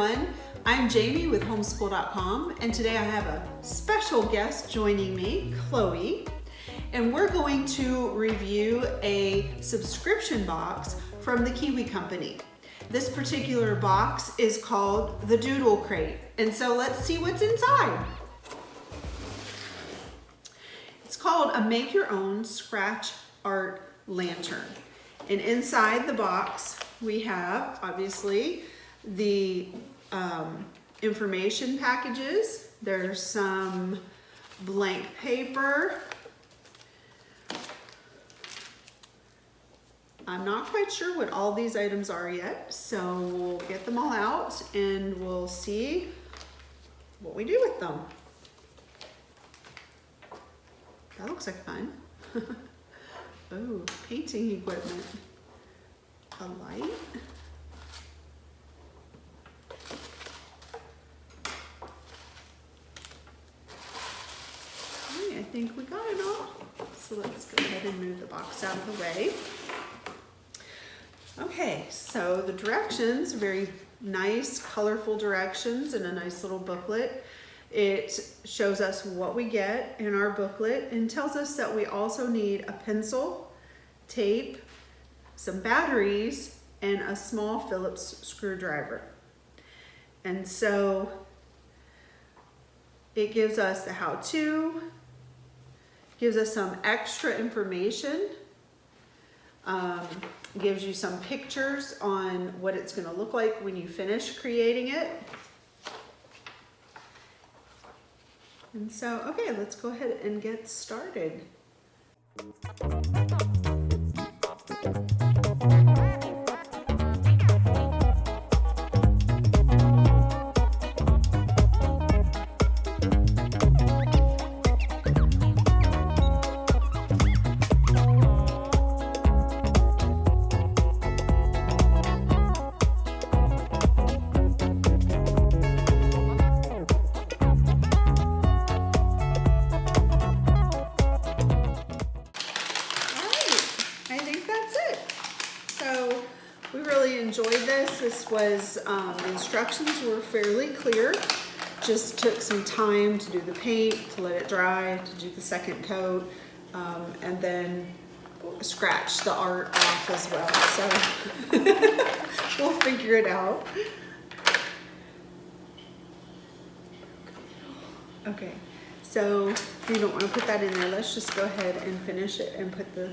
everyone, I'm Jamie with Homeschool.com, and today I have a special guest joining me, Chloe, and we're going to review a subscription box from the Kiwi Company. This particular box is called the Doodle Crate, and so let's see what's inside. It's called a Make Your Own Scratch Art Lantern, and inside the box we have, obviously, the information packages. There's some blank paper. I'm not quite sure what all these items are yet, so we'll get them all out and we'll see what we do with them. That looks like fun. Oh, painting equipment. A light. Okay, I think we got it all. So let's go ahead and move the box out of the way. Okay, so the directions, very nice, colorful directions in a nice little booklet. It shows us what we get in our booklet and tells us that we also need a pencil, tape, some batteries, and a small Phillips screwdriver. And so it gives us the how-to, gives us some extra information, gives you some pictures on what it's going to look like when you finish creating it. And so, okay, let's go ahead and get started. We really enjoyed this. This was, the instructions were fairly clear. Just took some time to do the paint, to let it dry, to do the second coat, and then scratch the art off as well. So we'll figure it out. Okay, so if you don't want to put that in there, let's just go ahead and finish it and put the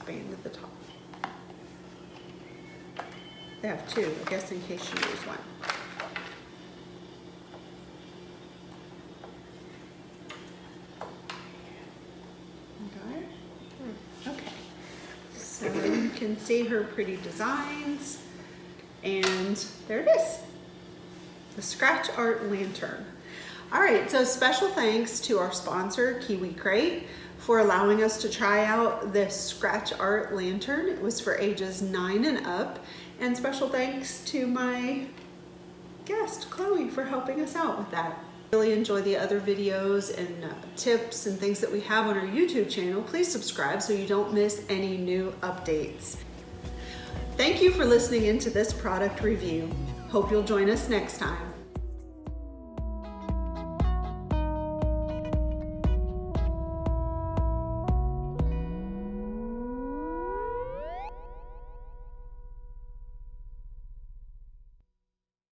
band at the top. They have two, I guess, in case you use one. Okay, so you can see her pretty designs, and there it is, the Scratch Art Lantern. All right, so special thanks to our sponsor, Kiwi Co, for allowing us to try out this Scratch Art Lantern. It was for ages 9 and up. And special thanks to my guest, Chloe, for helping us out with that. Really enjoy the other videos and tips and things that we have on our YouTube channel. Please subscribe so you don't miss any new updates. Thank you for listening into this product review. Hope you'll join us next time.